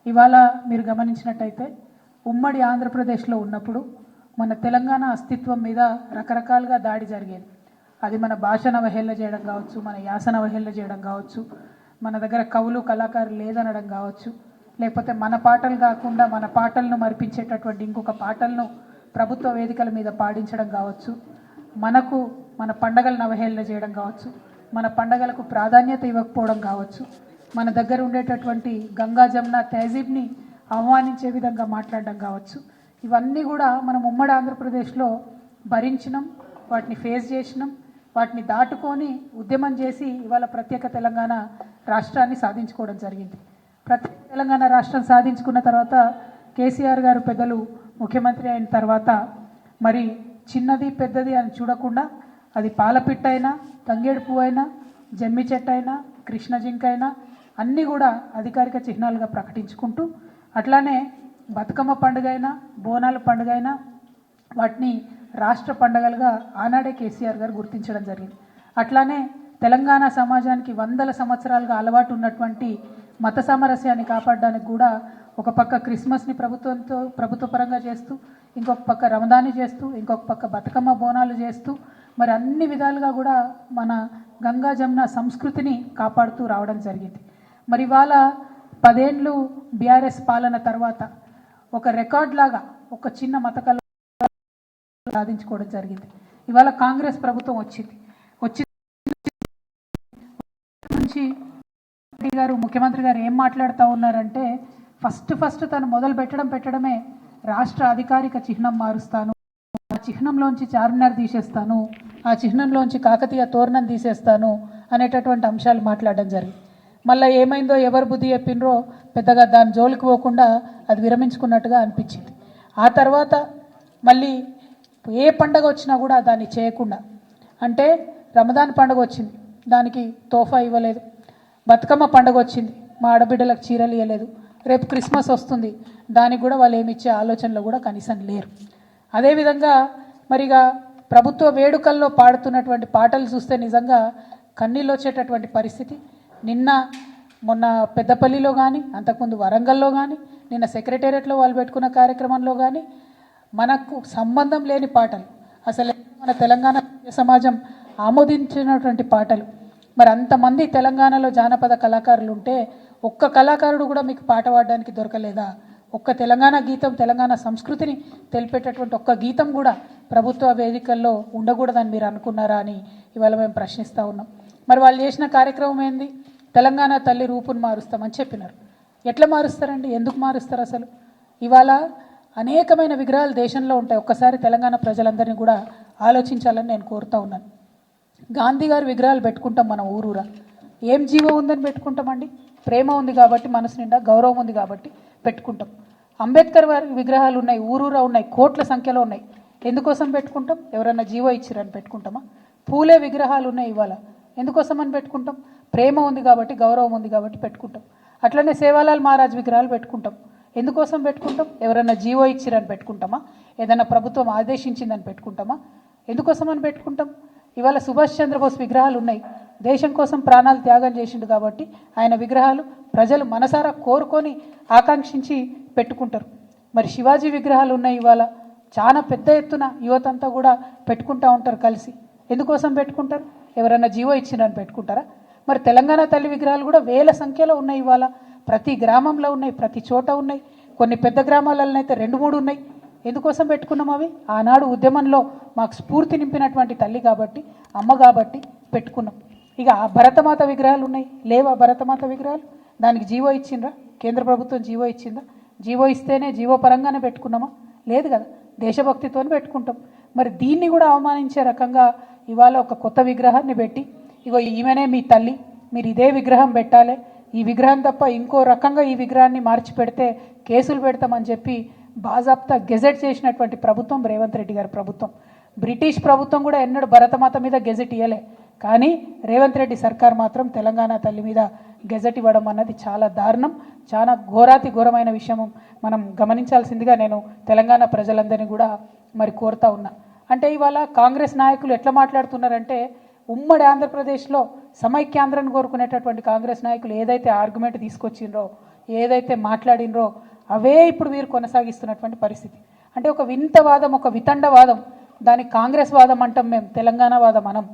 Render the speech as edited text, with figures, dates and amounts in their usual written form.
ఇవాళ మీరు గమనించినట్టయితే ఉమ్మడి ఆంధ్రప్రదేశ్లో ఉన్నప్పుడు మన తెలంగాణ అస్తిత్వం మీద రకరకాలుగా దాడి జరిగేది. అది మన భాషను అవహేళన చేయడం కావచ్చు, మన యాసను అవహేళన చేయడం కావచ్చు, మన దగ్గర కవులు కళాకారులు లేదనడం కావచ్చు, లేకపోతే మన పాటలు కాకుండా మన పాటలను మరిపించేటటువంటి ఇంకొక పాటలను ప్రభుత్వ వేదికల మీద పాడించడం కావచ్చు, మనకు మన పండగలను అవహేళన చేయడం కావచ్చు, మన పండగలకు ప్రాధాన్యత ఇవ్వకపోవడం కావచ్చు, మన దగ్గర ఉండేటటువంటి గంగా జమున తహజీబ్ని అవమానించే విధంగా మాట్లాడడం కావచ్చు. ఇవన్నీ కూడా మనం ఉమ్మడి ఆంధ్రప్రదేశ్లో భరించినాం, వాటిని ఫేస్ చేసినాం, వాటిని దాటుకొని ఉద్యమం చేసి ఇవాళ ప్రత్యేక తెలంగాణ రాష్ట్రాన్ని సాధించుకోవడం జరిగింది. ప్రత్యేక తెలంగాణ రాష్ట్రం సాధించుకున్న తర్వాత కేసీఆర్ గారు పెద్దలు ముఖ్యమంత్రి అయిన తర్వాత మరి చిన్నది పెద్దది అని చూడకుండా అది పాలపిట్ట అయినా, తంగేడు పువ్వు అయినా, జమ్మి చెట్టు అయినా, కృష్ణ జింక అయినా అన్నీ కూడా అధికారిక చిహ్నాలుగా ప్రకటించుకుంటూ, అట్లానే బతుకమ్మ పండుగ అయినా, బోనాల పండుగ అయినా వాటిని రాష్ట్ర పండుగలుగా ఆనాడే కేసీఆర్ గారు గుర్తించడం జరిగింది. అట్లానే తెలంగాణ సమాజానికి వందల సంవత్సరాలుగా అలవాటు ఉన్నటువంటి మత సామరస్యాన్ని కాపాడడానికి కూడా ఒక పక్క క్రిస్మస్ని ప్రభుత్వ పరంగా చేస్తూ, ఇంకొక పక్క రమదాన్ని చేస్తూ, ఇంకొక పక్క బతుకమ్మ బోనాలు చేస్తూ మరి అన్ని విధాలుగా కూడా మన గంగా జమున సంస్కృతిని కాపాడుతూ రావడం జరిగింది. మరి ఇవాళ 10 ఏళ్ళు బీఆర్ఎస్ పాలన తర్వాత ఒక రికార్డ్ లాగా ఒక చిన్న మత సాధించుకోవడం జరిగింది. ఇవాళ కాంగ్రెస్ ప్రభుత్వం వచ్చింది. నుంచి గారు ముఖ్యమంత్రి గారు ఏం మాట్లాడుతూ ఉన్నారంటే ఫస్ట్ తను మొదలు పెట్టడమే రాష్ట్ర అధికారిక చిహ్నం మారుస్తాను, ఆ చిహ్నంలోంచి చార్మినార్ తీసేస్తాను, ఆ చిహ్నంలోంచి కాకతీయ తోరణం తీసేస్తాను అనేటటువంటి అంశాలు మాట్లాడడం జరిగింది. మళ్ళీ ఏమైందో ఎవరు బుద్ధి చెప్పినరో పెద్దగా దాని జోలికి పోకుండా అది విరమించుకున్నట్టుగా అనిపించింది. ఆ తర్వాత మళ్ళీ ఏ పండగ వచ్చినా కూడా దాన్ని చేయకుండా, అంటే రమదాన్ పండుగ వచ్చింది, దానికి తోఫా ఇవ్వలేదు. బతుకమ్మ పండుగ వచ్చింది, మా ఆడబిడ్డలకు చీరలు ఇవ్వలేదు. రేపు క్రిస్మస్ వస్తుంది, దానికి కూడా వాళ్ళు ఏమి ఇచ్చే ఆలోచనలో కూడా కనీసం లేరు. అదేవిధంగా మరిగా ప్రభుత్వ వేడుకల్లో పాడుతున్నటువంటి పాటలు చూస్తే నిజంగా కన్నీళ్ళు వచ్చేటటువంటి పరిస్థితి. మొన్న పెద్దపల్లిలో కానీ, అంతకుముందు వరంగల్లో కానీ, నిన్న సెక్రటేరియట్లో వాళ్ళు పెట్టుకున్న కార్యక్రమంలో కానీ మనకు సంబంధం లేని పాటలు, అసలు మన తెలంగాణ సమాజం ఆమోదించినటువంటి పాటలు. మరి అంతమంది తెలంగాణలో జానపద కళాకారులు ఉంటే ఒక్క కళాకారుడు కూడా మీకు పాట పాడడానికి దొరకలేదా? ఒక్క తెలంగాణ గీతం, తెలంగాణ సంస్కృతిని తెలిపేటటువంటి ఒక్క గీతం కూడా ప్రభుత్వ వేదికల్లో ఉండకూడదని మీరు అనుకున్నారా అని ఇవాళ మేము ప్రశ్నిస్తూ ఉన్నాం. మరి వాళ్ళు చేసిన కార్యక్రమం ఏంది? తెలంగాణ తల్లి రూపును మారుస్తామని చెప్పినారు. ఎట్లా మారుస్తారండి? ఎందుకు మారుస్తారు? అసలు ఇవాళ అనేకమైన విగ్రహాలు దేశంలో ఉంటాయి. ఒక్కసారి తెలంగాణ ప్రజలందరినీ కూడా ఆలోచించాలని నేను కోరుతూ ఉన్నాను. గాంధీ గారు విగ్రహాలు పెట్టుకుంటాం మనం ఊరూరా. ఏం జీవం ఉందని పెట్టుకుంటామండి? ప్రేమ ఉంది కాబట్టి, మనసు నిండా గౌరవం ఉంది కాబట్టి పెట్టుకుంటాం. అంబేద్కర్ వారి విగ్రహాలు ఉన్నాయి, ఊరూరా ఉన్నాయి, కోట్ల సంఖ్యలో ఉన్నాయి. ఎందుకోసం పెట్టుకుంటాం? ఎవరన్నా జీవో ఇచ్చిరని పెట్టుకుంటామా? పూలే విగ్రహాలు ఉన్నాయి ఇవాళ, ఎందుకోసం అని పెట్టుకుంటాం? ప్రేమ ఉంది కాబట్టి, గౌరవం ఉంది కాబట్టి పెట్టుకుంటాం. అట్లనే సేవాలాల్ మహారాజ్ విగ్రహాలు పెట్టుకుంటాం. ఎందుకోసం పెట్టుకుంటాం? ఎవరన్నా జీవో ఇచ్చిరని పెట్టుకుంటామా? ఏదైనా ప్రభుత్వం ఆదేశించిందని పెట్టుకుంటామా? ఎందుకోసం అని పెట్టుకుంటాం? ఇవాళ సుభాష్ చంద్రబోస్ విగ్రహాలు ఉన్నాయి, దేశం కోసం ప్రాణాలు త్యాగం చేసిండు కాబట్టి ఆయన విగ్రహాలు ప్రజలు మనసారా కోరుకొని ఆకాంక్షించి పెట్టుకుంటారు. మరి శివాజీ విగ్రహాలు ఉన్నాయి ఇవాళ, చాలా పెద్ద ఎత్తున యువతంతా కూడా పెట్టుకుంటూ ఉంటారు కలిసి. ఎందుకోసం పెట్టుకుంటారు? ఎవరైనా జీవో ఇచ్చిరని పెట్టుకుంటారా? మరి తెలంగాణ తల్లి విగ్రహాలు కూడా వేల సంఖ్యలో ఉన్నాయి ఇవాళ, ప్రతి గ్రామంలో ఉన్నాయి, ప్రతి చోట ఉన్నాయి. కొన్ని పెద్ద గ్రామాలలో అయితే 2-3 ఉన్నాయి. ఎందుకోసం పెట్టుకున్నాం? అవి ఆనాడు ఉద్యమంలో మాకు స్ఫూర్తి నింపినటువంటి తల్లి కాబట్టి, అమ్మ కాబట్టి పెట్టుకున్నాం. ఇక ఆ భరతమాత విగ్రహాలు ఉన్నాయి, లేవా భరతమాత విగ్రహాలు? దానికి జీవో ఇచ్చిండ్రా? కేంద్ర ప్రభుత్వం జీవో ఇచ్చిందా? జీవో ఇస్తేనే జీవో పరంగానే పెట్టుకున్నామా? లేదు కదా, దేశభక్తితో పెట్టుకుంటాం. మరి దీన్ని కూడా అవమానించే రకంగా ఇవాళ ఒక కొత్త విగ్రహాన్ని పెట్టి, ఇగో ఈమెనే మీ తల్లి, మీరు ఇదే విగ్రహం పెట్టాలి, ఈ విగ్రహం తప్ప ఇంకో రకంగా ఈ విగ్రహాన్ని మార్చి పెడితే కేసులు పెడతామని చెప్పి బాజాప్తా గెజెట్ చేసినటువంటి ప్రభుత్వం రేవంత్ రెడ్డి గారి ప్రభుత్వం. బ్రిటిష్ ప్రభుత్వం కూడా ఎన్నడూ భరతమాత మీద గెజెట్ ఇవ్వలే, కానీ రేవంత్ రెడ్డి సర్కార్ మాత్రం తెలంగాణ తల్లి మీద గెజెట్ ఇవ్వడం అన్నది చాలా దారుణం, చాలా ఘోరాతి ఘోరమైన విషయం. మనం గమనించాల్సిందిగా నేను తెలంగాణ ప్రజలందరినీ కూడా మరి కోరుతా ఉన్నా. అంటే ఇవాళ కాంగ్రెస్ నాయకులు ఎట్లా మాట్లాడుతున్నారంటే, ఉమ్మడి ఆంధ్రప్రదేశ్లో సమైక్యాంధ్రాన్ని కోరుకునేటటువంటి కాంగ్రెస్ నాయకులు ఏదైతే ఆర్గ్యుమెంట్ తీసుకొచ్చిండ్రో, ఏదైతే మాట్లాడినరో అవే ఇప్పుడు వీరు కొనసాగిస్తున్నటువంటి పరిస్థితి. అంటే ఒక వింత వాదం, ఒక వితండ వాదం, దానికి కాంగ్రెస్ వాదం అంటాం మేము, తెలంగాణ వాదం మనం.